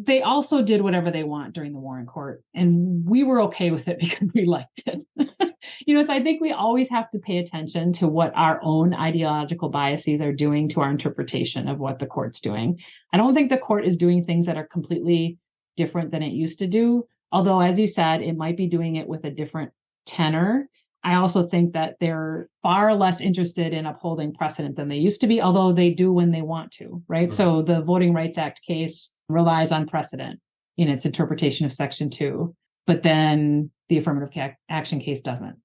They also did whatever they want during the Warren Court, and we were okay with it because we liked it. So I think we always have to pay attention to what our own ideological biases are doing to our interpretation of what the court's doing. I don't think the court is doing things that are completely different than it used to do. Although, as you said, it might be doing it with a different tenor. I also think that they're far less interested in upholding precedent than they used to be, although they do when they want to, right? Mm-hmm. So the Voting Rights Act case relies on precedent in its interpretation of Section 2, but then the affirmative action case doesn't,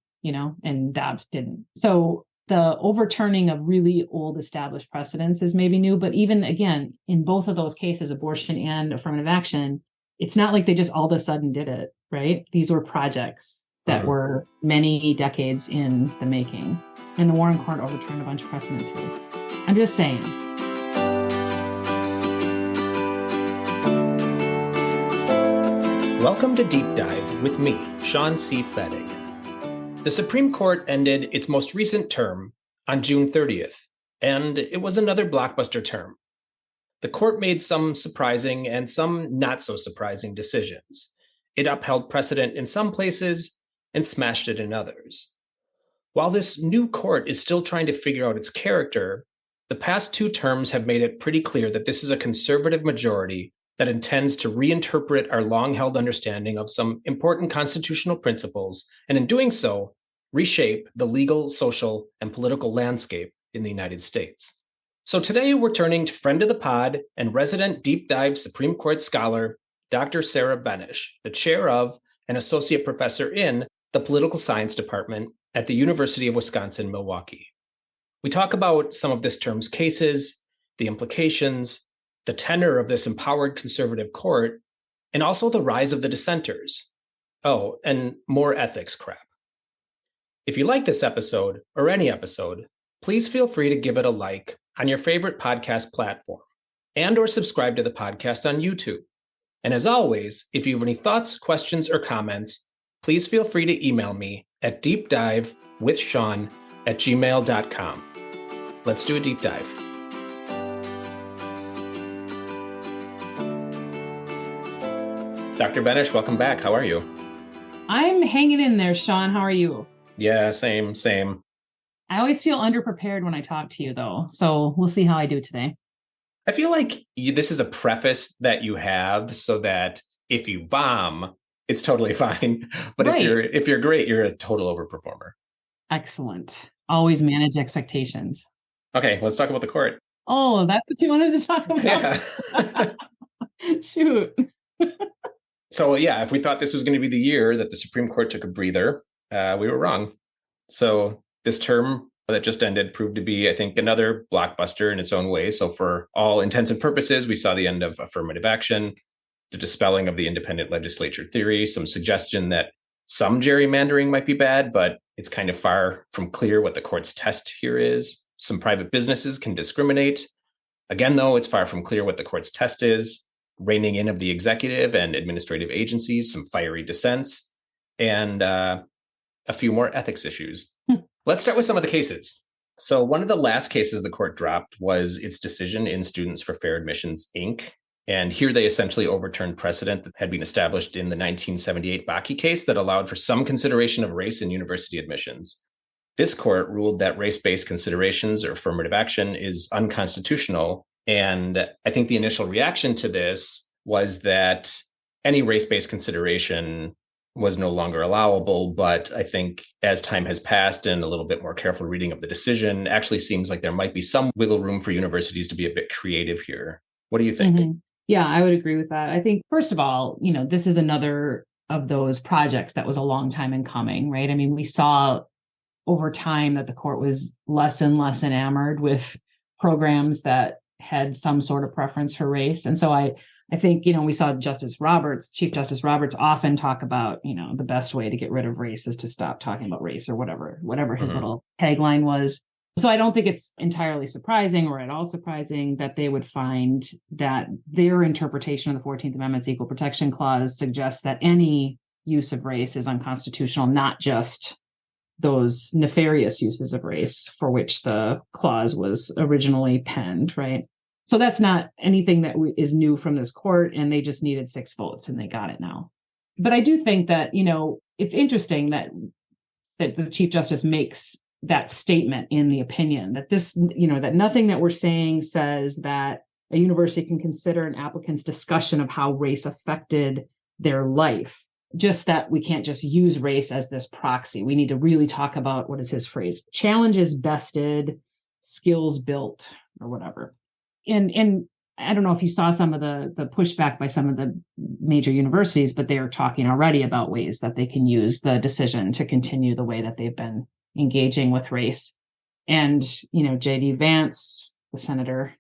and Dobbs didn't. So the overturning of really old established precedents is maybe new, but even again, in both of those cases, abortion and affirmative action, it's not like they just all of a sudden did it, right? These were projects that were many decades in the making. And the Warren Court overturned a bunch of precedent too. I'm just saying. Welcome to Deep Dive with me, Sean C. Fettig. The Supreme Court ended its most recent term on June 30th, and it was another blockbuster term. The court made some surprising and some not so surprising decisions. It upheld precedent in some places and smashed it in others. While this new court is still trying to figure out its character, the past two terms have made it pretty clear that this is a conservative majority that intends to reinterpret our long-held understanding of some important constitutional principles, and in doing so, reshape the legal, social, and political landscape in the United States. So today we're turning to friend of the pod and resident Deep Dive Supreme Court scholar, Dr. Sara Benesh, the chair of and associate professor in the Political Science Department at the University of Wisconsin Milwaukee. We talk about some of this term's cases, the implications, the tenor of this empowered conservative court, and also the rise of the dissenters. Oh, and more ethics crap. If you like this episode, or any episode, please feel free to give it a like on your favorite podcast platform, and or subscribe to the podcast on YouTube. And as always, if you have any thoughts, questions, or comments, please feel free to email me at deepdivewithsean@gmail.com. Let's do a deep dive. Dr. Benesh, welcome back. How are you? I'm hanging in there, Sean. How are you? Yeah, same. I always feel underprepared when I talk to you, though. So we'll see how I do today. I feel like this is a preface that you have so that if you bomb, it's totally fine. But right. if you're great, you're a total overperformer. Excellent. Always manage expectations. Okay, let's talk about the court. Oh, that's what you wanted to talk about? Yeah. Shoot. So yeah, if we thought this was going to be the year that the Supreme Court took a breather, we were wrong. So this term that just ended proved to be, I think, another blockbuster in its own way. So for all intents and purposes, we saw the end of affirmative action, the dispelling of the independent legislature theory, some suggestion that some gerrymandering might be bad, but it's kind of far from clear what the court's test here is. Some private businesses can discriminate. Again, though, it's far from clear what the court's test is. Reining in of the executive and administrative agencies, some fiery dissents, and a few more ethics issues. Let's start with some of the cases. So one of the last cases the court dropped was its decision in Students for Fair Admissions, Inc. And here they essentially overturned precedent that had been established in the 1978 Bakke case that allowed for some consideration of race in university admissions. This court ruled that race-based considerations or affirmative action is unconstitutional. And I think the initial reaction to this was that any race-based consideration was no longer allowable. But I think as time has passed and a little bit more careful reading of the decision, actually seems like there might be some wiggle room for universities to be a bit creative here. What do you think? Mm-hmm. Yeah, I would agree with that. I think, first of all, this is another of those projects that was a long time in coming, right? I mean, we saw over time that the court was less and less enamored with programs that had some sort of preference for race. And so I think, we saw Chief Justice Roberts often talk about, the best way to get rid of race is to stop talking about race or whatever his little tagline was. So I don't think it's entirely surprising or at all surprising that they would find that their interpretation of the 14th Amendment's Equal Protection Clause suggests that any use of race is unconstitutional, not just those nefarious uses of race for which the clause was originally penned, right? So that's not anything that is new from this court, and they just needed 6 votes and they got it now. But I do think that, it's interesting that the Chief Justice makes that statement in the opinion that that nothing that we're saying says that a university can consider an applicant's discussion of how race affected their life. Just that we can't just use race as this proxy. We need to really talk about, what is his phrase? Challenges bested, skills built, or whatever. And I don't know if you saw some of the pushback by some of the major universities, but they are talking already about ways that they can use the decision to continue the way that they've been engaging with race. And, J.D. Vance, the senator,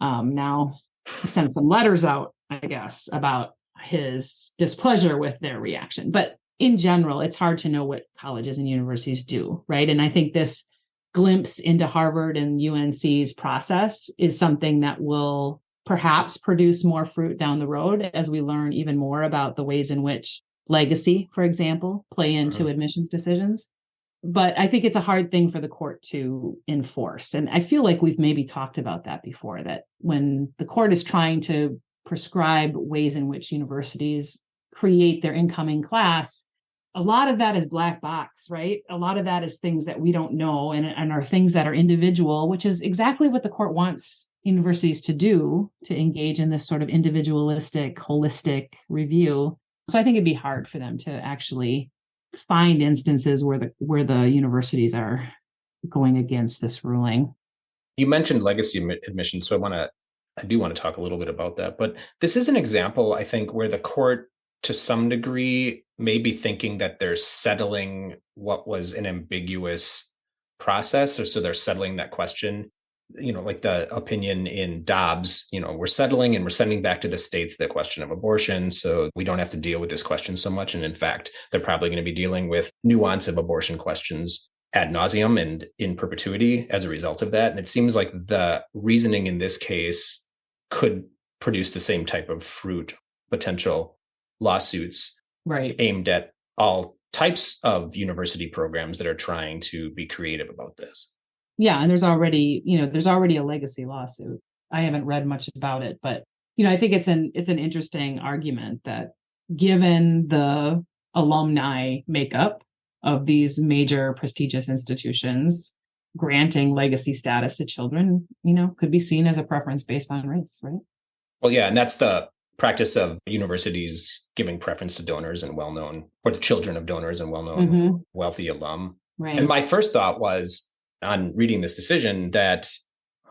now sent some letters out, I guess, about his displeasure with their reaction. But in general, it's hard to know what colleges and universities do, right? And I think this glimpse into Harvard and UNC's process is something that will perhaps produce more fruit down the road as we learn even more about the ways in which legacy, for example, play into admissions decisions. But I think it's a hard thing for the court to enforce. And I feel like we've maybe talked about that before, that when the court is trying to prescribe ways in which universities create their incoming class, a lot of that is black box, right? A lot of that is things that we don't know and are things that are individual, which is exactly what the court wants universities to do, to engage in this sort of individualistic, holistic review. So I think it'd be hard for them to actually find instances where the universities are going against this ruling. You mentioned legacy admissions, so I do want to talk a little bit about that. But this is an example, I think, where the court, to some degree, may be thinking that they're settling what was an ambiguous process, or so they're settling that question. Like the opinion in Dobbs, we're settling and we're sending back to the states the question of abortion, so we don't have to deal with this question so much. And in fact, they're probably going to be dealing with nuance of abortion questions ad nauseum and in perpetuity as a result of that. And it seems like the reasoning in this case could produce the same type of fruit, potential lawsuits aimed at all types of university programs that are trying to be creative about this. Yeah, and there's already a legacy lawsuit. I haven't read much about it, but I think it's an interesting argument that, given the alumni makeup of these major prestigious institutions, granting legacy status to children, could be seen as a preference based on race, right? Well, yeah, and that's the practice of universities giving preference to donors and well-known, or the children of donors and well-known wealthy alum. Right. And my first thought was, on reading this decision, that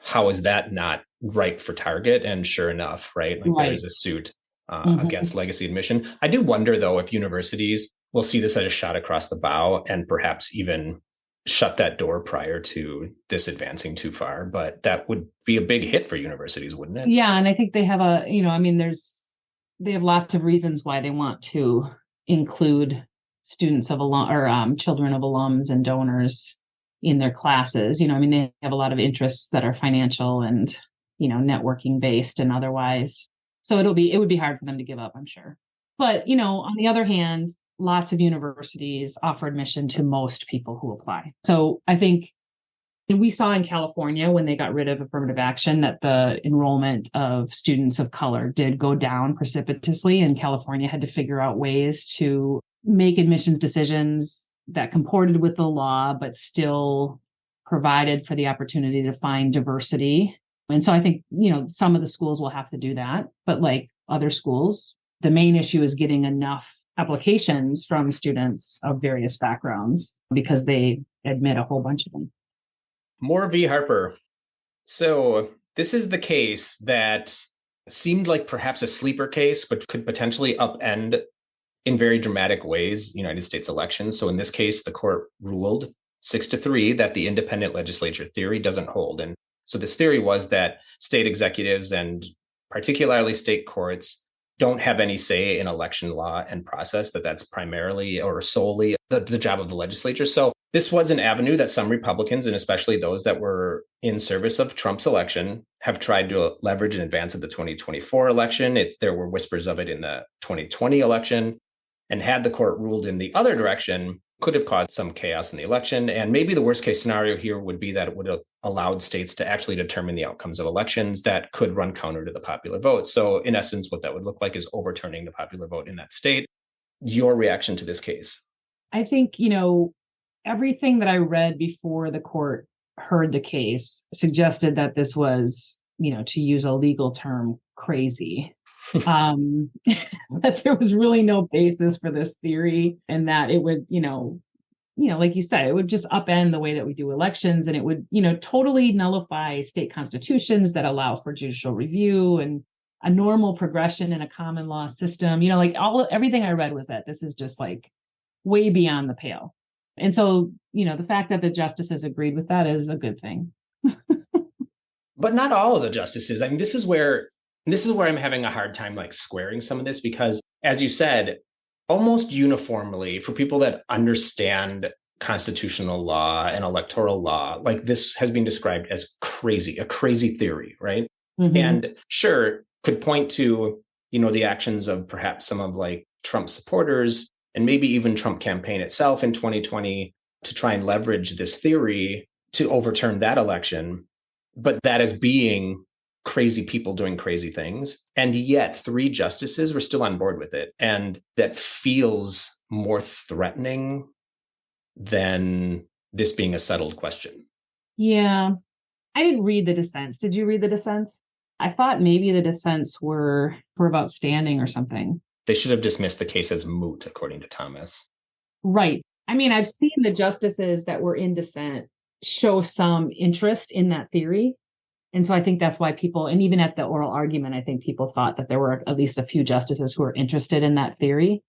how is that not right for target? And sure enough, right? There is a suit against legacy admission. I do wonder, though, if universities will see this as a shot across the bow and perhaps even shut that door prior to this advancing too far. But that would be a big hit for universities, wouldn't it? Yeah. And I think they have they have lots of reasons why they want to include students of children of alums and donors in their classes. They have a lot of interests that are financial and, networking based and otherwise. So it would be hard for them to give up, I'm sure. But, on the other hand, lots of universities offer admission to most people who apply. So I think, and we saw in California, when they got rid of affirmative action, that the enrollment of students of color did go down precipitously, and California had to figure out ways to make admissions decisions that comported with the law, but still provided for the opportunity to find diversity. And so I think, some of the schools will have to do that, but like other schools, the main issue is getting enough applications from students of various backgrounds, because they admit a whole bunch of them. Moore v. Harper. So this is the case that seemed like perhaps a sleeper case, but could potentially upend in very dramatic ways United States elections. So in this case, the court ruled 6-3 that the independent legislature theory doesn't hold. And so this theory was that state executives, and particularly state courts, don't have any say in election law and process, that's primarily or solely the job of the legislature. So this was an avenue that some Republicans, and especially those that were in service of Trump's election, have tried to leverage in advance of the 2024 election. There were whispers of it in the 2020 election. And had the court ruled in the other direction, could have caused some chaos in the election. And maybe the worst case scenario here would be that it would have allowed states to actually determine the outcomes of elections that could run counter to the popular vote. So in essence, what that would look like is overturning the popular vote in that state. Your reaction to this case? I think, everything that I read before the court heard the case suggested that this was, to use a legal term, crazy. That there was really no basis for this theory, and that it would, like you said, it would just upend the way that we do elections, and it would, totally nullify state constitutions that allow for judicial review and a normal progression in a common law system. Everything I read was that this is just like way beyond the pale. And so, the fact that the justices agreed with that is a good thing. But not all of the justices. I mean, this is where I'm having a hard time squaring some of this, because as you said, almost uniformly for people that understand constitutional law and electoral law, this has been described as a crazy theory, right? Mm-hmm. And sure, could point to, the actions of perhaps some of Trump's supporters and maybe even Trump campaign itself in 2020 to try and leverage this theory to overturn that election. But that as being crazy people doing crazy things. And yet 3 justices were still on board with it. And that feels more threatening than this being a settled question. Yeah. I didn't read the dissents. Did you read the dissents? I thought maybe the dissents were about standing or something. They should have dismissed the case as moot, according to Thomas. Right. I mean, I've seen the justices that were in dissent show some interest in that theory. And so I think that's why people, and even at the oral argument, I think people thought that there were at least a few justices who were interested in that theory.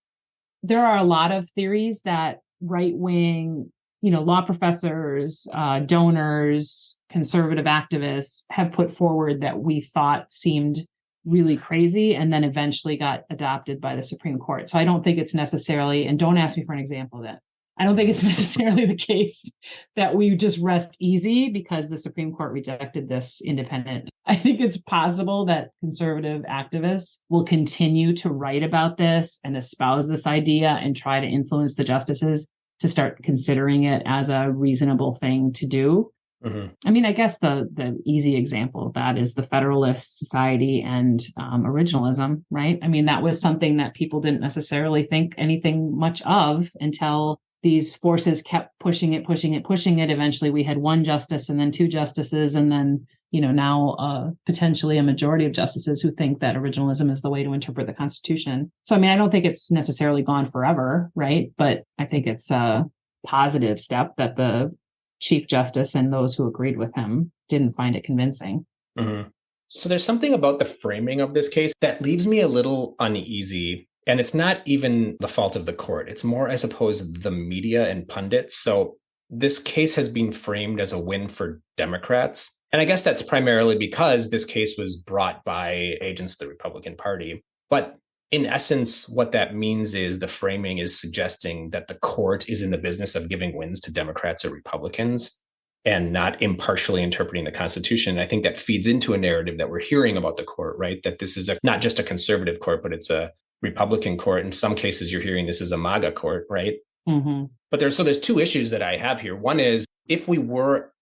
There are a lot of theories that right-wing, law professors, donors, conservative activists have put forward that we thought seemed really crazy and then eventually got adopted by the Supreme Court. So I don't think it's necessarily, and don't ask me for an example of that, I don't think it's necessarily the case that we just rest easy because the Supreme Court rejected this independent. I think it's possible that conservative activists will continue to write about this and espouse this idea and try to influence the justices to start considering it as a reasonable thing to do. Mm-hmm. I mean, I guess the easy example of that is the Federalist Society and originalism, right? I mean, that was something that people didn't necessarily think anything much of until these forces kept pushing it. Eventually we had 1 justice and then 2 justices. And then, now potentially a majority of justices who think that originalism is the way to interpret the Constitution. So, I mean, I don't think it's necessarily gone forever, right? But I think it's a positive step that the Chief Justice and those who agreed with him didn't find it convincing. Mm-hmm. So there's something about the framing of this case that leaves me a little uneasy. And it's not even the fault of the court. It's more, I suppose, the media and pundits. So this case has been framed as a win for Democrats. And I guess that's primarily because this case was brought by agents of the Republican Party. But in essence, what that means is the framing is suggesting that the court is in the business of giving wins to Democrats or Republicans and not impartially interpreting the Constitution. And I think that feeds into a narrative that we're hearing about the court, right? That this is not just a conservative court, but it's a Republican court. In some cases, you're hearing this is a MAGA court, right? Mm-hmm. But there's 2 issues that I have here. One is, if we were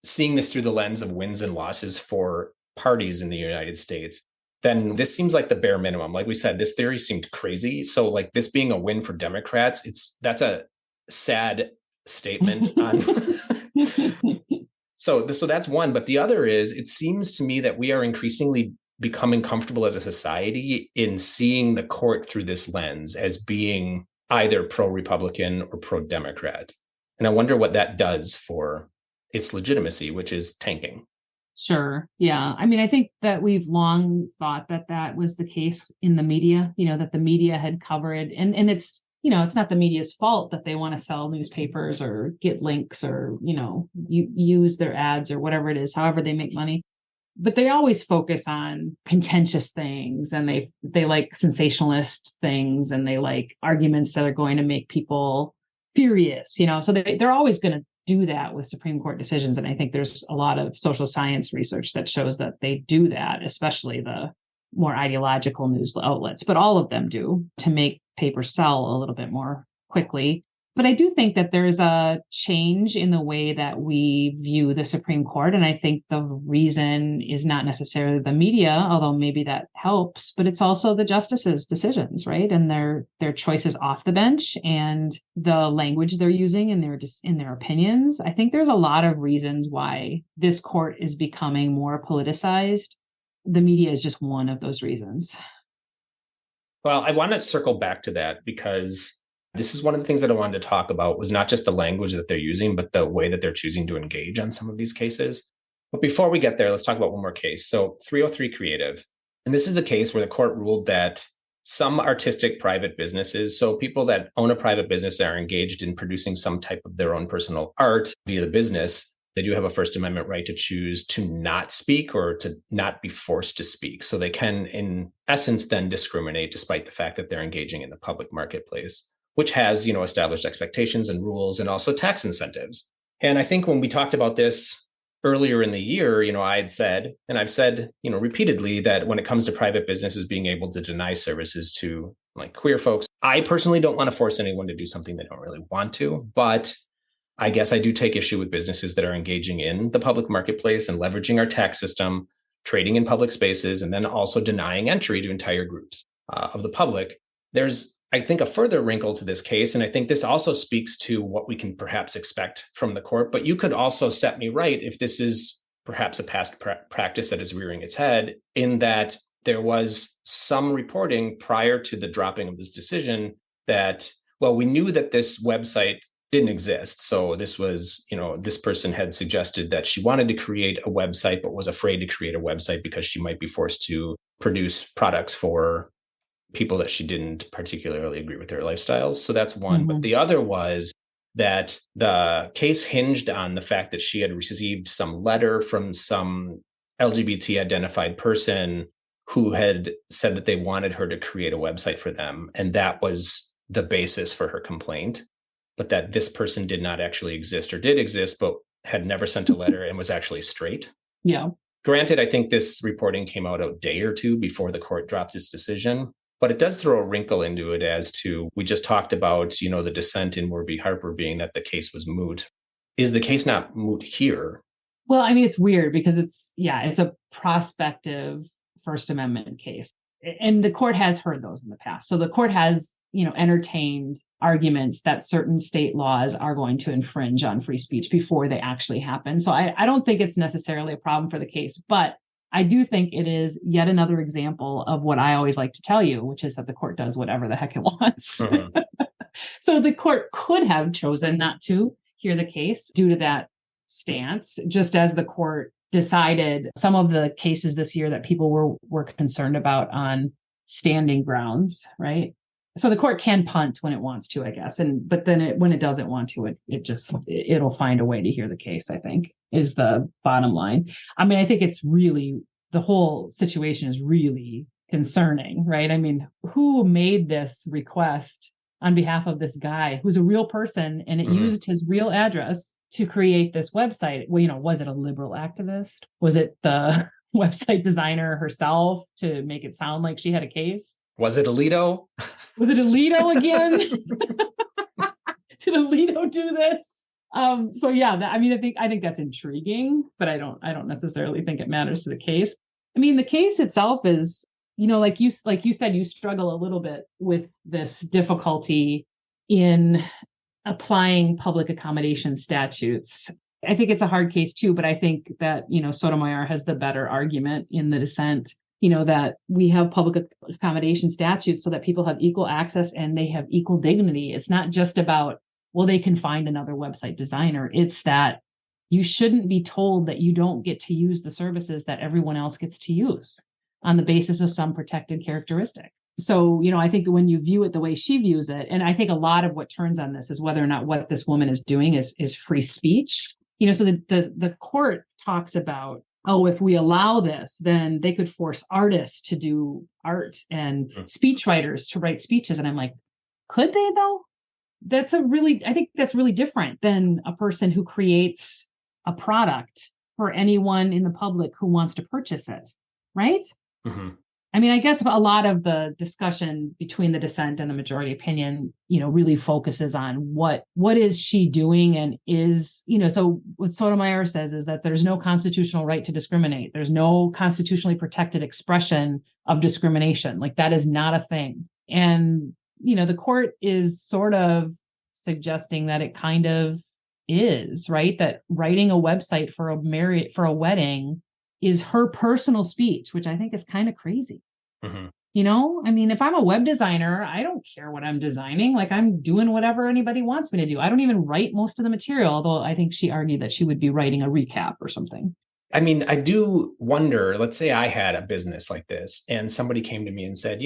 seeing this through the lens of wins and losses for parties in the United States, then this seems like the bare minimum. Like we said, this theory seemed crazy. So this being a win for Democrats, that's a sad statement on. So that's one. But the other is, it seems to me that we are increasingly becoming comfortable as a society in seeing the court through this lens as being either pro-Republican or pro-Democrat. And I wonder what that does for its legitimacy, which is tanking. Sure. Yeah. I mean, I think that we've long thought that was the case in the media, that the media had covered, and it's, it's not the media's fault that they want to sell newspapers or get links or, use their ads or whatever it is, however they make money. But they always focus on contentious things, and they like sensationalist things, and they like arguments that are going to make people furious, so they're always going to do that with Supreme Court decisions. And I think there's a lot of social science research that shows that they do that, especially the more ideological news outlets, but all of them do, to make paper sell a little bit more quickly. But I do think that there's a change in the way that we view the Supreme Court. And I think the reason is not necessarily the media, although maybe that helps, but it's also the justices' decisions, right? And their choices off the bench and the language they're using in their opinions. I think there's a lot of reasons why this court is becoming more politicized. The media is just one of those reasons. Well, I want to circle back to that because this is one of the things that I wanted to talk about was not just the language that they're using, but the way that they're choosing to engage on some of these cases. But before we get there, let's talk about one more case. So 303 Creative. And this is the case where the court ruled that some artistic private businesses, so people that own a private business that are engaged in producing some type of their own personal art via the business, they do have a First Amendment right to choose to not speak or to not be forced to speak. So they can, in essence, then discriminate despite the fact that they're engaging in the public marketplace, which has, established expectations and rules and also tax incentives. And I think when we talked about this earlier in the year, I had said, and I've said, repeatedly that when it comes to private businesses being able to deny services to like queer folks, I personally don't want to force anyone to do something they don't really want to, but I guess I do take issue with businesses that are engaging in the public marketplace and leveraging our tax system, trading in public spaces, and then also denying entry to entire groups of the public. There's, I think, a further wrinkle to this case, and I think this also speaks to what we can perhaps expect from the court, but you could also set me right if this is perhaps a past practice that is rearing its head, in that there was some reporting prior to the dropping of this decision that, well, we knew that this website didn't exist. So this was, this person had suggested that she wanted to create a website, but was afraid to create a website because she might be forced to produce products for people that she didn't particularly agree with their lifestyles. So that's one. But the other was that the case hinged on the fact that she had received some letter from some LGBT identified person who had said that they wanted her to create a website for them. And that was the basis for her complaint. But that this person did not actually exist or did exist, but had never sent a letter and was actually straight. Yeah. Granted, I think this reporting came out a day or two before the court dropped its decision, but it does throw a wrinkle into it as to, we just talked about, the dissent in Moore v. Harper being that the case was moot. Is the case not moot here? Well, I mean, it's weird because it's a prospective First Amendment case. And the court has heard those in the past. So the court has, entertained arguments that certain state laws are going to infringe on free speech before they actually happen. So I don't think it's necessarily a problem for the case, but I do think it is yet another example of what I always like to tell you, which is that the court does whatever the heck it wants. So the court could have chosen not to hear the case due to that stance, just as the court decided some of the cases this year that people were concerned about on standing grounds, right? So the court can punt when it wants to, I guess. But then when it doesn't want to, it'll find a way to hear the case, I think, is the bottom line. I mean, I think it's really, the whole situation is really concerning, right? I mean, who made this request on behalf of this guy who's a real person and it used his real address to create this website? Well, was it a liberal activist? Was it the website designer herself to make it sound like she had a case? Was it Alito? Was it Alito again? Did Alito do this? So yeah, I think that's intriguing, but I don't necessarily think it matters to the case. I mean, the case itself is, like you said, you struggle a little bit with this difficulty in applying public accommodation statutes. I think it's a hard case too, but I think that, Sotomayor has the better argument in the dissent, that we have public accommodation statutes so that people have equal access and they have equal dignity. It's not just about, well, they can find another website designer. It's that you shouldn't be told that you don't get to use the services that everyone else gets to use on the basis of some protected characteristic. So, I think when you view it the way she views it, and I think a lot of what turns on this is whether or not what this woman is doing is free speech. So the court talks about, oh, if we allow this, then they could force artists to do art and speechwriters to write speeches. And I'm like, could they though? I think that's really different than a person who creates a product for anyone in the public who wants to purchase it, right? I mean, I guess a lot of the discussion between the dissent and the majority opinion, really focuses on what is she doing, and is, so what Sotomayor says is that there's no constitutional right to discriminate. There's no constitutionally protected expression of discrimination. Like, that is not a thing. And, the court is sort of suggesting that it kind of is, right? That writing a website for a wedding is her personal speech, which I think is kind of crazy. Mm-hmm. I mean, if I'm a web designer, I don't care what I'm designing. Like, I'm doing whatever anybody wants me to do. I don't even write most of the material, although I think she argued that she would be writing a recap or something. I mean, I do wonder, let's say I had a business like this and somebody came to me and said,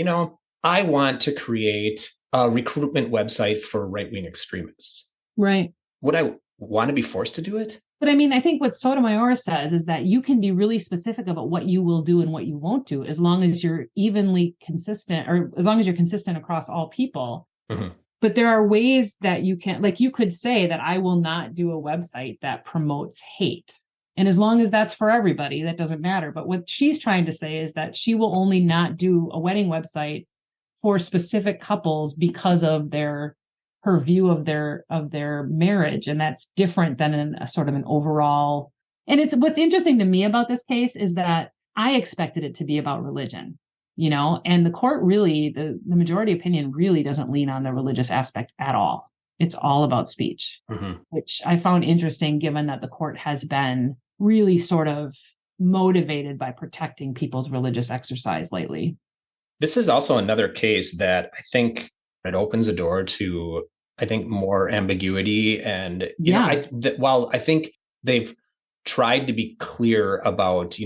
I want to create a recruitment website for right-wing extremists. Right. Would I want to be forced to do it? But I mean, I think what Sotomayor says is that you can be really specific about what you will do and what you won't do, as long as you're evenly consistent, or as long as you're consistent across all people. Mm-hmm. But there are ways that you can, like, you could say that I will not do a website that promotes hate. And as long as that's for everybody, that doesn't matter. But what she's trying to say is that she will only not do a wedding website for specific couples because of her view of their marriage. And that's different than a sort of an overall. And it's, what's interesting to me about this case is that I expected it to be about religion, and the court really, the majority opinion really doesn't lean on the religious aspect at all. It's all about speech, mm-hmm. which I found interesting, given that the court has been really sort of motivated by protecting people's religious exercise lately. This is also another case that I think it opens a door to, I think, more ambiguity. And, while I think they've tried to be clear about,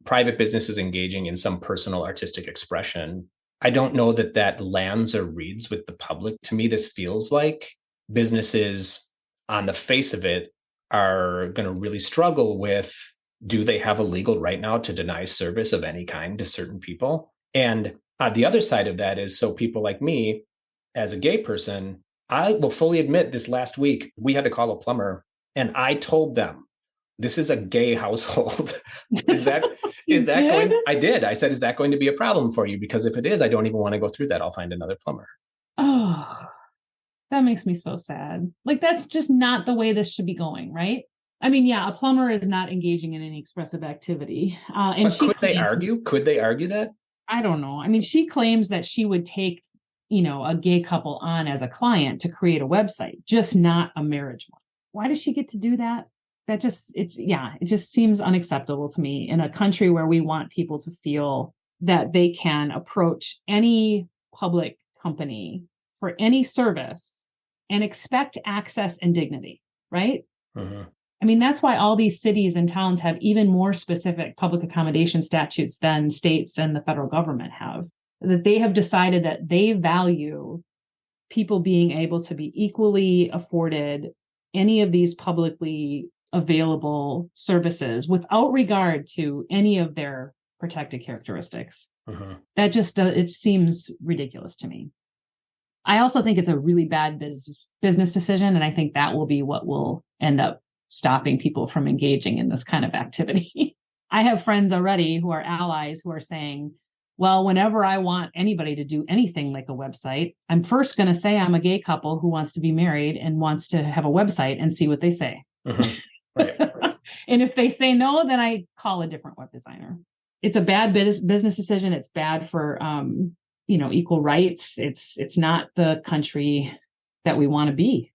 private businesses engaging in some personal artistic expression, I don't know that lands or reads with the public. To me, this feels like businesses on the face of it are going to really struggle with, do they have a legal right now to deny service of any kind to certain people? And the other side of that is, so people like me, as a gay person, I will fully admit, this last week, we had to call a plumber, and I told them, this is a gay household. Is that going? I did. I said, is that going to be a problem for you? Because if it is, I don't even want to go through that. I'll find another plumber. Oh, that makes me so sad. Like, that's just not the way this should be going, right? I mean, yeah, a plumber is not engaging in any expressive activity. And could they argue? Could they argue that? I don't know. I mean, she claims that she would take, a gay couple on as a client to create a website, just not a marriage one. Why does she get to do that? It just seems unacceptable to me in a country where we want people to feel that they can approach any public company for any service and expect access and dignity, right? Mm-hmm. I mean, that's why all these cities and towns have even more specific public accommodation statutes than states and the federal government have. That they have decided that they value people being able to be equally afforded any of these publicly available services without regard to any of their protected characteristics. Mm-hmm. That just, it seems ridiculous to me. I also think it's a really bad business decision. And I think that will be what will end up stopping people from engaging in this kind of activity. I have friends already who are allies who are saying, well, whenever I want anybody to do anything like a website, I'm first going to say I'm a gay couple who wants to be married and wants to have a website and see what they say. Mm-hmm. Right. And if they say no, then I call a different web designer. It's a bad business decision. It's bad for, equal rights. It's not the country that we want to be.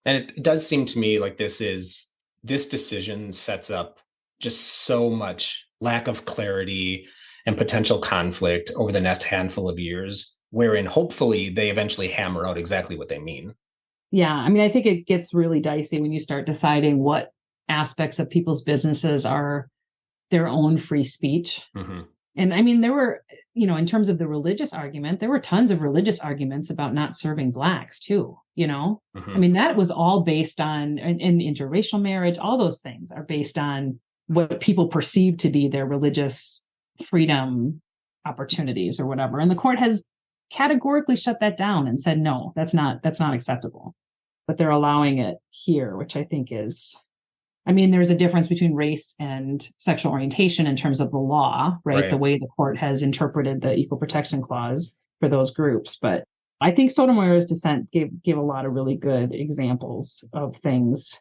And it does seem to me like this decision sets up just so much lack of clarity and potential conflict over the next handful of years, wherein hopefully they eventually hammer out exactly what they mean. Yeah. I mean, I think it gets really dicey when you start deciding what aspects of people's businesses are their own free speech. Mm-hmm. And I mean, there were, in terms of the religious argument, there were tons of religious arguments about not serving Blacks too, Mm-hmm. I mean, that was all based on, and interracial marriage, all those things are based on what people perceive to be their religious freedom opportunities or whatever. And the court has categorically shut that down and said, no, that's not acceptable. But they're allowing it here, which I think is I mean, there's a difference between race and sexual orientation in terms of the law, right? The way the court has interpreted the Equal Protection Clause for those groups. But I think Sotomayor's dissent gave a lot of really good examples of things.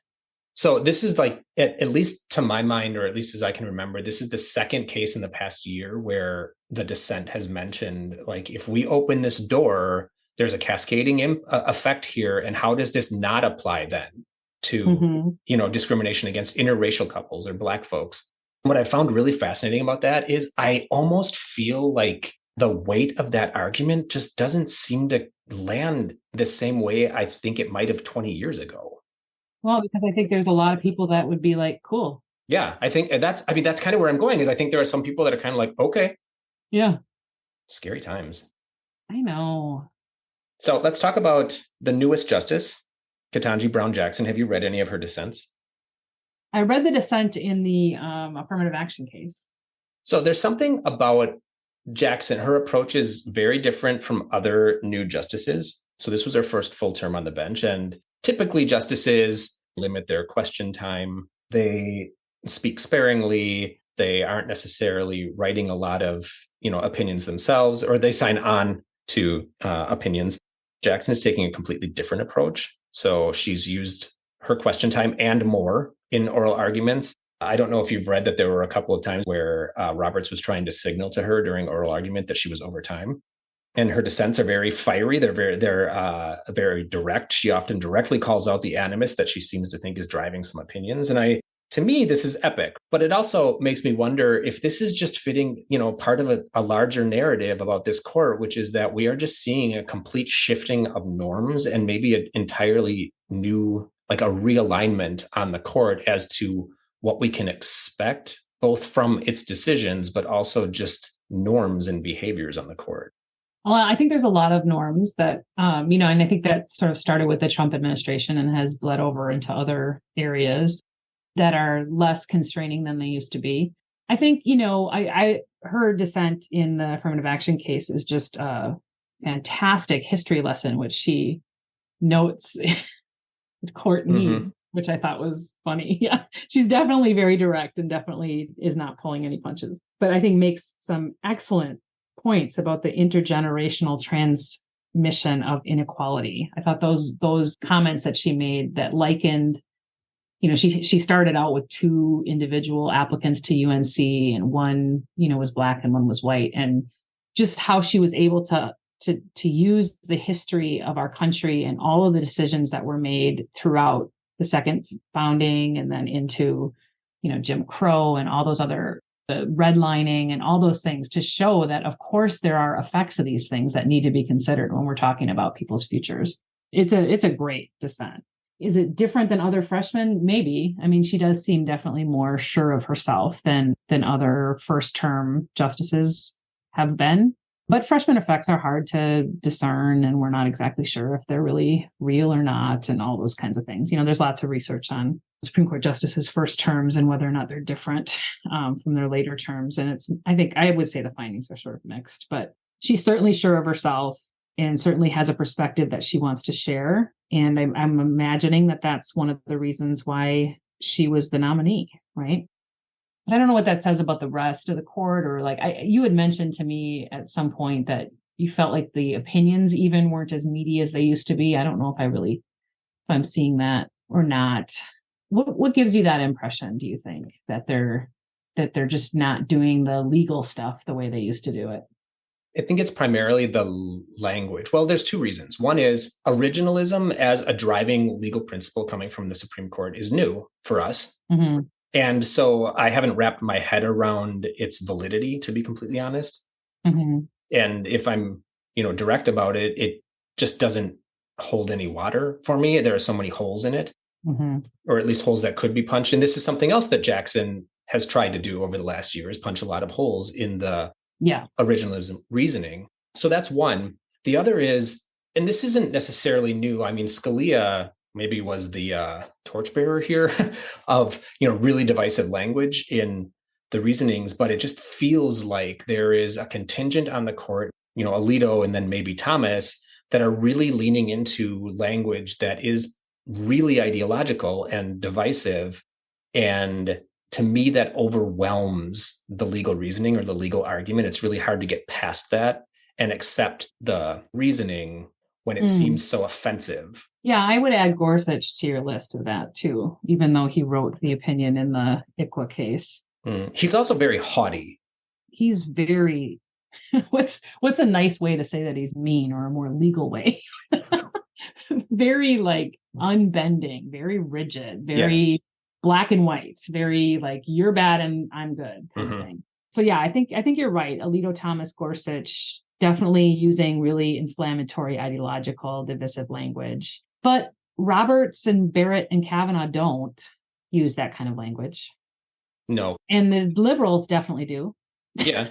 So this is like, at least to my mind, or at least as I can remember, this is the second case in the past year where the dissent has mentioned, like, if we open this door, there's a cascading effect here. And how does this not apply then to, discrimination against interracial couples or Black folks? What I found really fascinating about that is I almost feel like the weight of that argument just doesn't seem to land the same way I think it might have 20 years ago. Well, because I think there's a lot of people that would be like, cool. Yeah, I think that's kind of where I'm going, is I think there are some people that are kind of like, okay. Yeah. Scary times. I know. So let's talk about the newest justice, Ketanji Brown Jackson. Have you read any of her dissents? I read the dissent in the affirmative action case. So there's something about Jackson. Her approach is very different from other new justices. So this was her first full term on the bench. And typically justices limit their question time. They speak sparingly. They aren't necessarily writing a lot of, opinions themselves, or they sign on to opinions. Jackson is taking a completely different approach. So she's used her question time and more in oral arguments. I don't know if you've read that there were a couple of times where Roberts was trying to signal to her during oral argument that she was over time. And her dissents are very fiery. They're very direct. She often directly calls out the animus that she seems to think is driving some opinions. And to me, this is epic. But it also makes me wonder if this is just fitting, part of a larger narrative about this court, which is that we are just seeing a complete shifting of norms and maybe an entirely new, like a realignment on the court as to what we can expect, both from its decisions, but also just norms and behaviors on the court. Well, I think there's a lot of norms that, and I think that sort of started with the Trump administration and has bled over into other areas that are less constraining than they used to be. I think, her dissent in the affirmative action case is just a fantastic history lesson, which she notes the court needs, which I thought was funny. Yeah, she's definitely very direct and definitely is not pulling any punches, but I think makes some excellent points about the intergenerational transmission of inequality. I thought those comments that she made that likened, she started out with two individual applicants to UNC, and one, was Black and one was white, and just how she was able to use the history of our country and all of the decisions that were made throughout the second founding and then into, Jim Crow and all those other redlining and all those things to show that, of course, there are effects of these things that need to be considered when we're talking about people's futures. It's a great dissent. Is it different than other freshmen? Maybe. I mean, she does seem definitely more sure of herself than other first-term justices have been. But freshman effects are hard to discern, and we're not exactly sure if they're really real or not, and all those kinds of things. There's lots of research on Supreme Court justices' first terms and whether or not they're different from their later terms. And I would say the findings are sort of mixed, but she's certainly sure of herself and certainly has a perspective that she wants to share. And I'm imagining that that's one of the reasons why she was the nominee, right? But I don't know what that says about the rest of the court, or you had mentioned to me at some point that you felt like the opinions even weren't as meaty as they used to be. I don't know if I'm seeing that or not. What gives you that impression, do you think, that they're just not doing the legal stuff the way they used to do it? I think it's primarily the language. Well, there's two reasons. One is originalism as a driving legal principle coming from the Supreme Court is new for us. Mm-hmm. And so I haven't wrapped my head around its validity, to be completely honest. Mm-hmm. And if I'm, direct about it, it just doesn't hold any water for me. There are so many holes in it, or at least holes that could be punched. And this is something else that Jackson has tried to do over the last year, is punch a lot of holes in the originalism reasoning. So that's one. The other is, and this isn't necessarily new. I mean, Scalia maybe was the torchbearer here of, really divisive language in the reasonings, but it just feels like there is a contingent on the court, Alito and then maybe Thomas, that are really leaning into language that is really ideological and divisive. And to me, that overwhelms the legal reasoning or the legal argument. It's really hard to get past that and accept the reasoning when it seems so offensive. Yeah, I would add Gorsuch to your list of that too, even though he wrote the opinion in the ICWA case. He's also very haughty. He's very, what's a nice way to say that he's mean, or a more legal way? Very like unbending, very rigid, very black and white, very like you're bad and I'm good kind of thing. So yeah, I think you're right. Alito, Thomas, Gorsuch, definitely using really inflammatory, ideological, divisive language. But Roberts and Barrett and Kavanaugh don't use that kind of language. No. And the liberals definitely do. Yeah.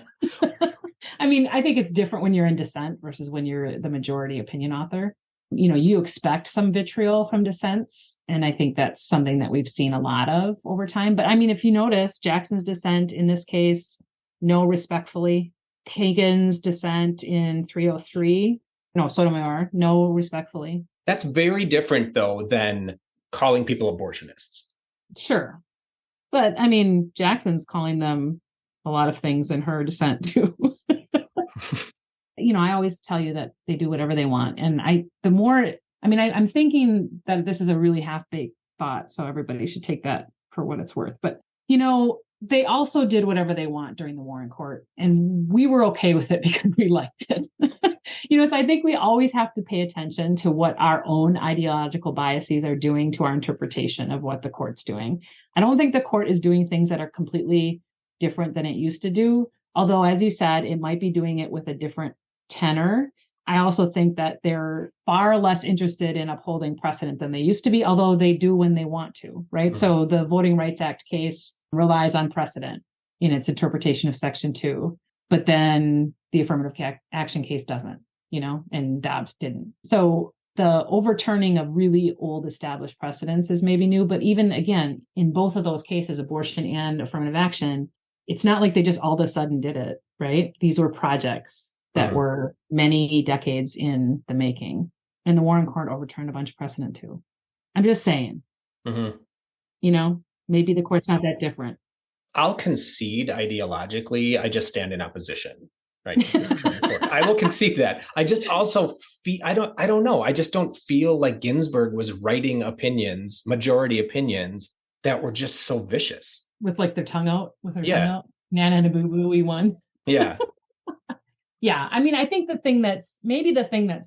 I mean, I think it's different when you're in dissent versus when you're the majority opinion author. You know, you expect some vitriol from dissents. And I think that's something that we've seen a lot of over time. But I mean, if you notice, Jackson's dissent in this case, no respectfully. Kagan's dissent in 303, no, Sotomayor, no respectfully. That's very different, though, than calling people abortionists. Sure. But I mean, Jackson's calling them a lot of things in her dissent, too. You know, I always tell you that they do whatever they want. And I'm thinking that this is a really half-baked thought, so everybody should take that for what it's worth. But, you know, they also did whatever they want during the Warren Court, and we were okay with it because we liked it. You know, so I think we always have to pay attention to what our own ideological biases are doing to our interpretation of what the court's doing. I don't think the court is doing things that are completely different than it used to do. Although, as you said, it might be doing it with a different tenor. I also think that they're far less interested in upholding precedent than they used to be, although they do when they want to, right? Mm-hmm. So the Voting Rights Act case relies on precedent in its interpretation of Section 2, but then the affirmative action case doesn't, you know, and Dobbs didn't. So the overturning of really old established precedents is maybe new, but even again, in both of those cases, abortion and affirmative action, it's not like they just all of a sudden did it, right? These were projects that were many decades in the making. And the Warren Court overturned a bunch of precedent too. I'm just saying, you know, maybe the court's not that different. I'll concede ideologically. I just stand in opposition, right? To the Supreme Court. I will concede that. I just also feel, I don't know. I just don't feel like Ginsburg was writing opinions, majority opinions that were just so vicious. With like their tongue out, with her tongue out. Nana and a boo-boo-y one. Yeah. Yeah, I mean, I think the thing that's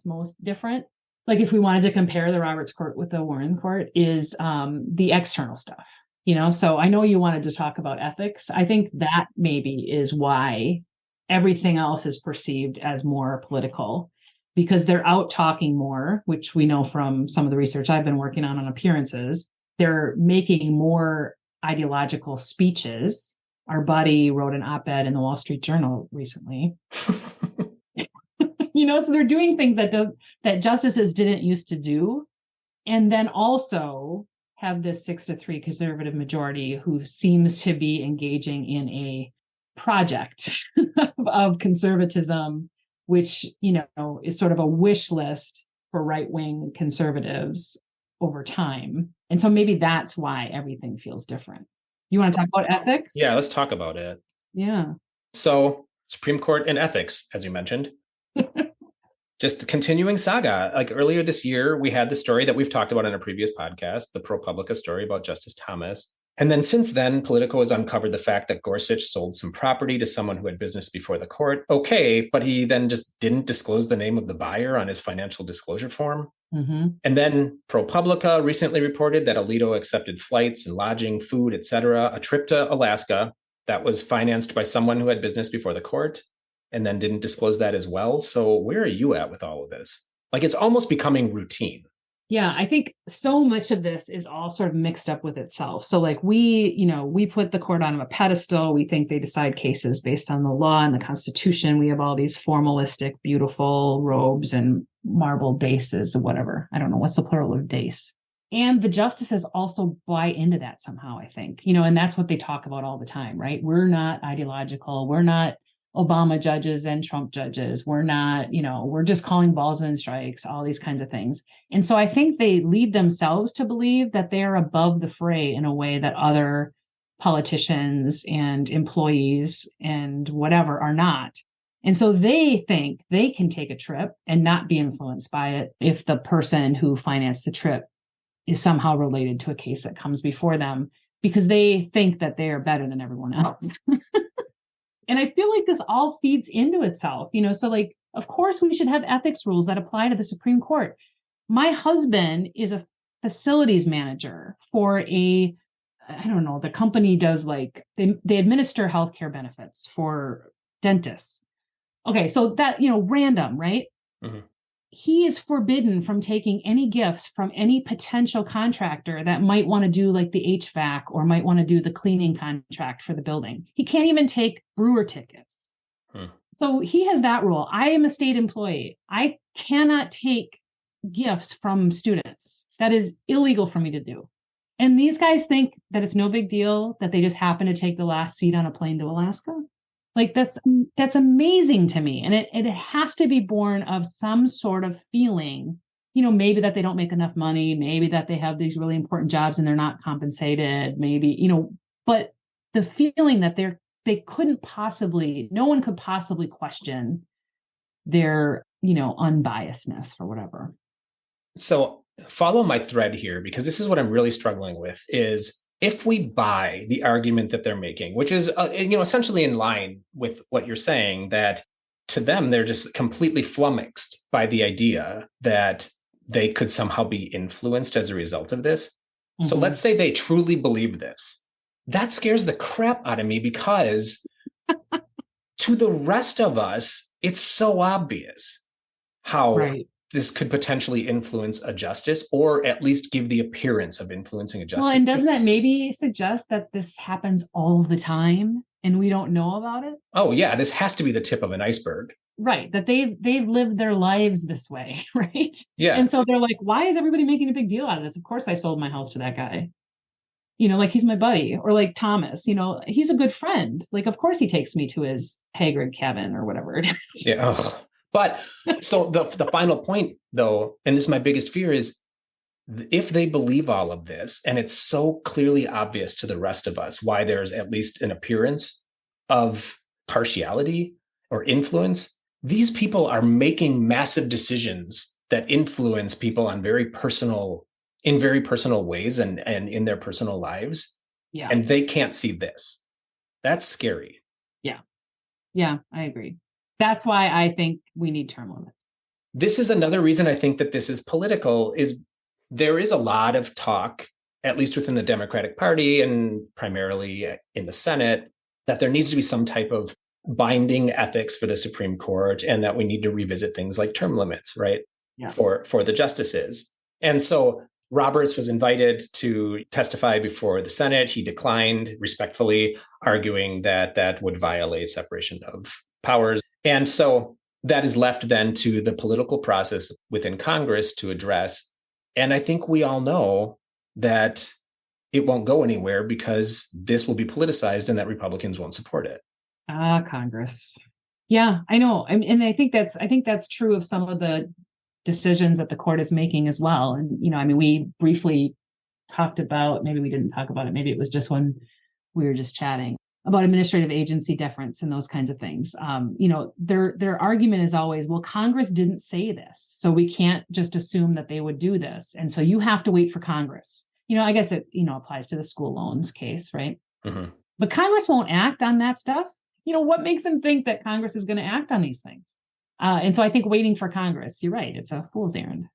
most different, like if we wanted to compare the Roberts Court with the Warren Court, is the external stuff, you know? So I know you wanted to talk about ethics. I think that maybe is why everything else is perceived as more political, because they're out talking more, which we know from some of the research I've been working on appearances. They're making more ideological speeches. Our buddy wrote an op-ed in the Wall Street Journal recently. You know, so they're doing things that justices didn't used to do. And then also have this 6-3 conservative majority who seems to be engaging in a project of conservatism, which, you know, is sort of a wish list for right-wing conservatives over time. And so maybe that's why everything feels different. You want to talk about ethics? Yeah, let's talk about it. Yeah. So Supreme Court and ethics, as you mentioned. Just continuing saga. Like earlier this year, we had the story that we've talked about in a previous podcast, the ProPublica story about Justice Thomas. And then since then, Politico has uncovered the fact that Gorsuch sold some property to someone who had business before the court. Okay, but he then just didn't disclose the name of the buyer on his financial disclosure form. Mm-hmm. And then ProPublica recently reported that Alito accepted flights and lodging, food, etc., a trip to Alaska that was financed by someone who had business before the court, and then didn't disclose that as well. So where are you at with all of this? Like, it's almost becoming routine. Yeah, I think so much of this is all sort of mixed up with itself. So like we put the court on a pedestal. We think they decide cases based on the law and the Constitution. We have all these formalistic, beautiful robes and marble bases or whatever. I don't know what's the plural of dais. And the justices also buy into that somehow, I think, you know, and that's what they talk about all the time, right? We're not ideological. We're not Obama judges and Trump judges. We're not, we're just calling balls and strikes, all these kinds of things. And so I think they lead themselves to believe that they're above the fray in a way that other politicians and employees and whatever are not. And so they think they can take a trip and not be influenced by it if the person who financed the trip is somehow related to a case that comes before them, because they think that they are better than everyone else. And I feel like this all feeds into itself, so like, of course, we should have ethics rules that apply to the Supreme Court. My husband is a facilities manager for the company does like, they administer healthcare benefits for dentists. Okay, so that, random, right? Mm-hmm. He is forbidden from taking any gifts from any potential contractor that might want to do like the HVAC or might want to do the cleaning contract for the building. He can't even take brewer tickets. So he has that rule. I am a state employee. I cannot take gifts from students. That is illegal for me to do. And these guys think that it's no big deal that they just happen to take the last seat on a plane to Alaska. Like that's amazing to me. And it has to be born of some sort of feeling, maybe that they don't make enough money, maybe that they have these really important jobs and they're not compensated, maybe, but the feeling that no one could possibly question their, unbiasedness or whatever. So follow my thread here, because this is what I'm really struggling with is, if we buy the argument that they're making, which is, essentially in line with what you're saying, that to them, they're just completely flummoxed by the idea that they could somehow be influenced as a result of this. Mm-hmm. So let's say they truly believe this. That scares the crap out of me, because to the rest of us, it's so obvious how this could potentially influence a justice, or at least give the appearance of influencing a justice. Well, and doesn't that maybe suggest that this happens all the time and we don't know about it? Oh, yeah. This has to be the tip of an iceberg. Right. That they've lived their lives this way. Right. Yeah. And so they're like, why is everybody making a big deal out of this? Of course I sold my house to that guy. Like he's my buddy. Or like Thomas, he's a good friend. Like, of course he takes me to his Hagrid cabin or whatever it is. Yeah. Oh. But so the final point, though, and this is my biggest fear, is if they believe all of this, and it's so clearly obvious to the rest of us why there's at least an appearance of partiality or influence, these people are making massive decisions that influence people in very personal ways and in their personal lives. Yeah. And they can't see this. That's scary. Yeah. Yeah, I agree. That's why I think we need term limits. This is another reason I think that this is political, is there is a lot of talk, at least within the Democratic Party and primarily in the Senate, that there needs to be some type of binding ethics for the Supreme Court, and that we need to revisit things like term limits, right? Yeah. For the justices. And so Roberts was invited to testify before the Senate. He declined respectfully, arguing that that would violate separation of powers. And so that is left then to the political process within Congress to address. And I think we all know that it won't go anywhere, because this will be politicized and that Republicans won't support it. Congress. Yeah, I know. And I think that's true of some of the decisions that the court is making as well. And, we briefly talked about, maybe we didn't talk about it, maybe it was just when we were just chatting about administrative agency deference and those kinds of things. Their argument is always, well, Congress didn't say this, so we can't just assume that they would do this. And so you have to wait for Congress. I guess it, applies to the school loans case, right? Mm-hmm. But Congress won't act on that stuff. What makes them think that Congress is going to act on these things? And so I think waiting for Congress, you're right, it's a fool's errand.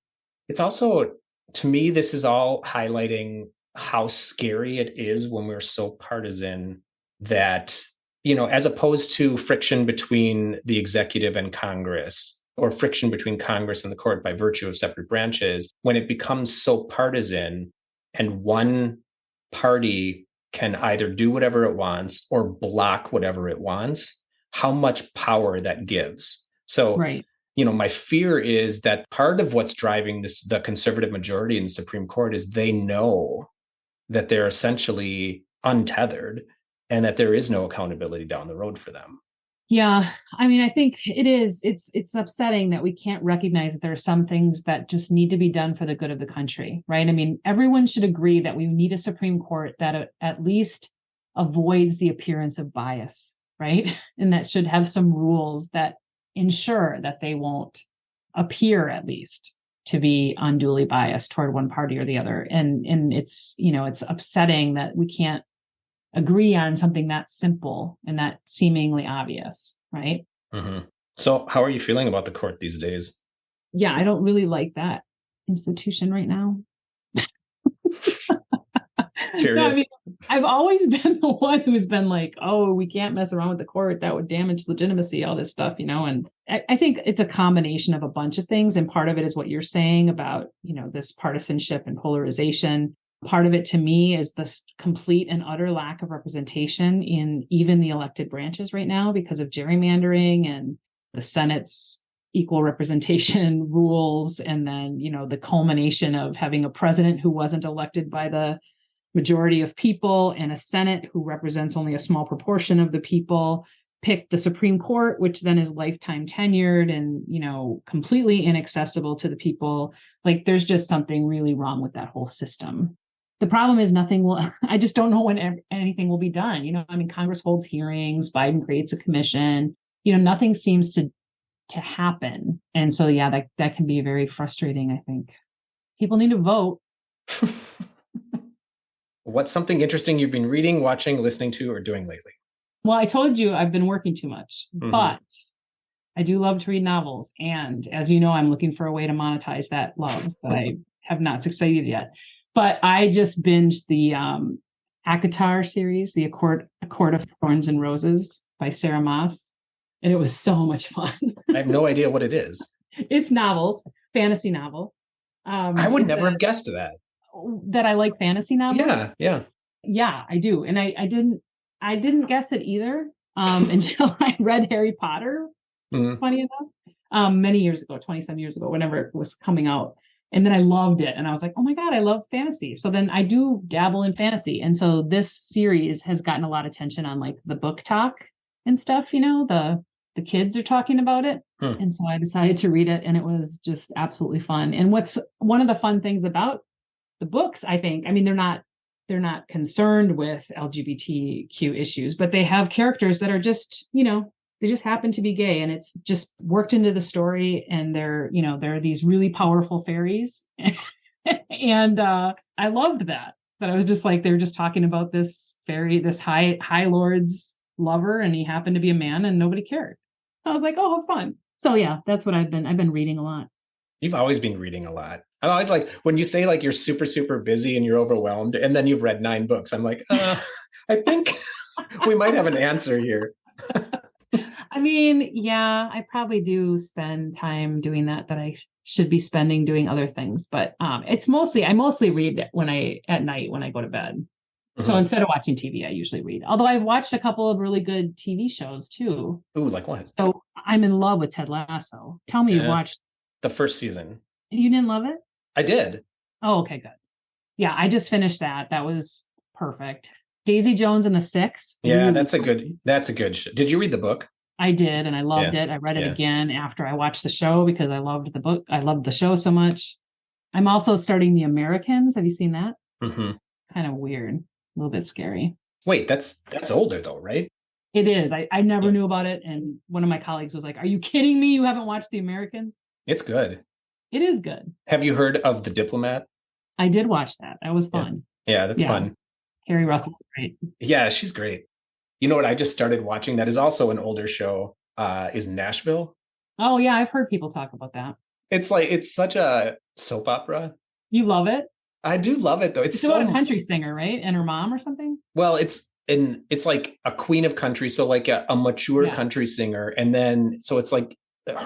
It's also, to me, this is all highlighting how scary it is when we're so partisan that, as opposed to friction between the executive and Congress, or friction between Congress and the court by virtue of separate branches, when it becomes so partisan and one party can either do whatever it wants or block whatever it wants, how much power that gives. So, right. My fear is that part of what's driving the conservative majority in the Supreme Court is they know that they're essentially untethered and that there is no accountability down the road for them. Yeah, I mean, I think it's upsetting that we can't recognize that there are some things that just need to be done for the good of the country, right? I mean, everyone should agree that we need a Supreme Court that at least avoids the appearance of bias, right? And that should have some rules that ensure that they won't appear, at least, to be unduly biased toward one party or the other. And it's, it's upsetting that we can't agree on something that simple and that seemingly obvious, right? Mm-hmm. So how are you feeling about the court these days? Yeah, I don't really like that institution right now. Period. No, I mean, I've always been the one who's been like, oh, we can't mess around with the court. That would damage legitimacy, all this stuff, and I think it's a combination of a bunch of things. And part of it is what you're saying about, this partisanship and polarization. Part of it to me is this complete and utter lack of representation in even the elected branches right now because of gerrymandering and the Senate's equal representation rules. And then, the culmination of having a president who wasn't elected by the majority of people and a Senate who represents only a small proportion of the people pick the Supreme Court, which then is lifetime tenured and, completely inaccessible to the people. Like there's just something really wrong with that whole system. The problem is I just don't know when anything will be done. I mean, Congress holds hearings, Biden creates a commission, nothing seems to happen. And so, yeah, that can be very frustrating. I think people need to vote. What's something interesting you've been reading, watching, listening to, or doing lately? Well, I told you I've been working too much, but I do love to read novels. And as you know, I'm looking for a way to monetize that love, but I have not succeeded yet. But I just binged the ACOTAR series, the A Court of Thorns and Roses by Sarah Maas. And it was so much fun. I have no idea what it is. It's novels, fantasy novel. I would never have guessed that I like fantasy novels. Yeah, I do. And I didn't guess it either until I read Harry Potter. Funny enough, many years ago, 20-some years ago, whenever it was coming out. And then I loved it. And I was like, oh my God, I love fantasy. So then I do dabble in fantasy. And so this series has gotten a lot of attention on like the book talk and stuff, the kids are talking about it. And so I decided to read it and it was just absolutely fun. And what's one of the fun things about the books, I think, I mean, they're not concerned with LGBTQ issues, but they have characters that are just, they just happen to be gay and it's just worked into the story. And they're these really powerful fairies. And I loved that I was just like, they're just talking about this fairy, this high lord's lover. And he happened to be a man and nobody cared. I was like, oh, how fun. So yeah, that's what I've been reading a lot. You've always been reading a lot. I'm always like, when you say like you're super, super busy and you're overwhelmed and then you've read 9 books, I'm like, I think we might have an answer here. I mean, yeah, I probably do spend time doing that I should be spending doing other things. But I mostly read at night when I go to bed. So instead of watching TV, I usually read. Although I've watched a couple of really good TV shows too. Ooh, like what? So I'm in love with Ted Lasso. Tell me you've watched the first season. You didn't love it? I did. Oh, okay, good. Yeah, I just finished that. That was perfect. Daisy Jones and the Six. Yeah, that's a good show. Did you read the book? I did, and I loved it. I read it again after I watched the show because I loved the book. I loved the show so much. I'm also starting The Americans. Have you seen that? Kind of weird. A little bit scary. Wait, that's older though, right? It is. I never knew about it. And one of my colleagues was like, are you kidding me? You haven't watched The Americans? It's good. It is good. Have you heard of The Diplomat? I did watch that. That was fun. Yeah, that's fun. Carrie Russell's great. Yeah, she's great. You know what I just started watching that is also an older show is Nashville. Oh yeah, I've heard people talk about that. It's such a soap opera. You love it? I do love it though. It's about a country singer, right? And her mom or something? Well, it's like a queen of country, so like a mature country singer, and then so it's like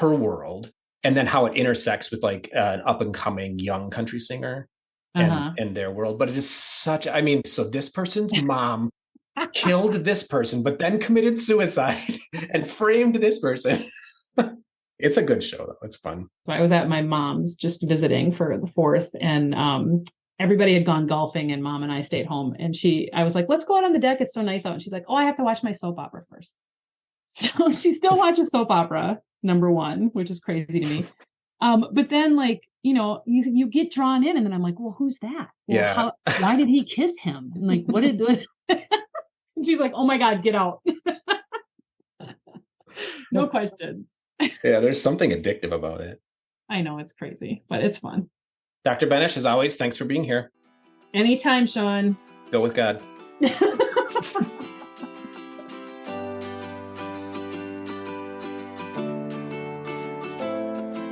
her world, and then how it intersects with like an up and coming young country singer and their world. But it is so this person's mom killed this person, but then committed suicide and framed this person. It's a good show though. It's fun. So I was at my mom's just visiting for the 4th, and everybody had gone golfing and Mom and I stayed home. And I was like, let's go out on the deck. It's so nice out. And she's like, oh, I have to watch my soap opera first. So she still watches soap opera, number one, which is crazy to me. But then like, you get drawn in and then I'm like, well, who's that? Well, Yeah. why did he kiss him? And like, what did and she's like, oh my God, get out. No questions. Yeah, there's something addictive about it. I know it's crazy, but it's fun. Dr. Benesh, as always, thanks for being here. Anytime, Sean. Go with God.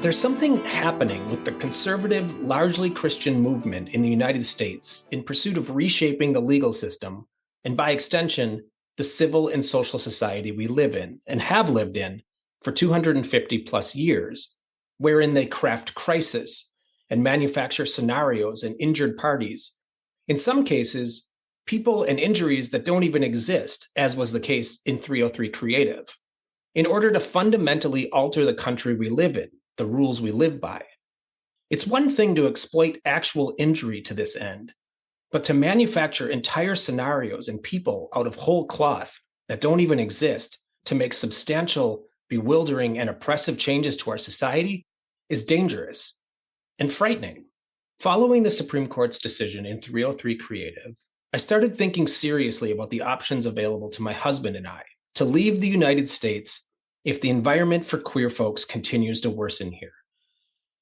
There's something happening with the conservative, largely Christian movement in the United States in pursuit of reshaping the legal system, and by extension, the civil and social society we live in and have lived in for 250 plus years, wherein they craft crisis and manufacture scenarios and injured parties. In some cases, people and injuries that don't even exist, as was the case in 303 Creative, in order to fundamentally alter the country we live in, the rules we live by. It's one thing to exploit actual injury to this end, but to manufacture entire scenarios and people out of whole cloth that don't even exist to make substantial, bewildering, and oppressive changes to our society is dangerous and frightening. Following the Supreme Court's decision in 303 Creative, I started thinking seriously about the options available to my husband and I to leave the United States if the environment for queer folks continues to worsen here.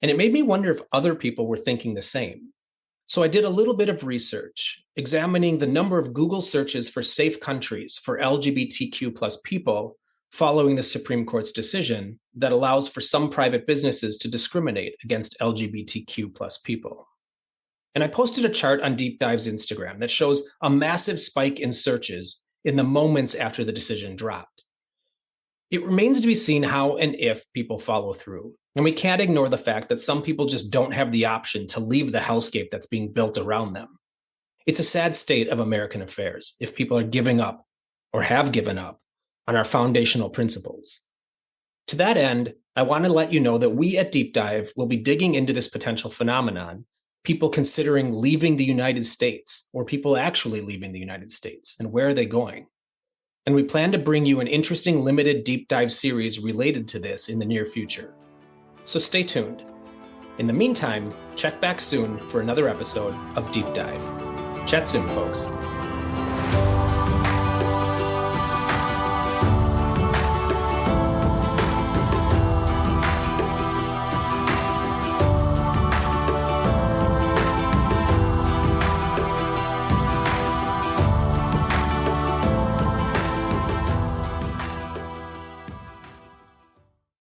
And it made me wonder if other people were thinking the same. So I did a little bit of research, examining the number of Google searches for safe countries for LGBTQ plus people following the Supreme Court's decision that allows for some private businesses to discriminate against LGBTQ plus people. And I posted a chart on Deep Dive's Instagram that shows a massive spike in searches in the moments after the decision dropped. It remains to be seen how and if people follow through. And we can't ignore the fact that some people just don't have the option to leave the hellscape that's being built around them. It's a sad state of American affairs if people are giving up or have given up on our foundational principles. To that end, I want to let you know that we at Deep Dive will be digging into this potential phenomenon, people considering leaving the United States, or people actually leaving the United States, and where are they going? And we plan to bring you an interesting limited deep dive series related to this in the near future. So stay tuned. In the meantime, check back soon for another episode of Deep Dive. Chat soon, folks.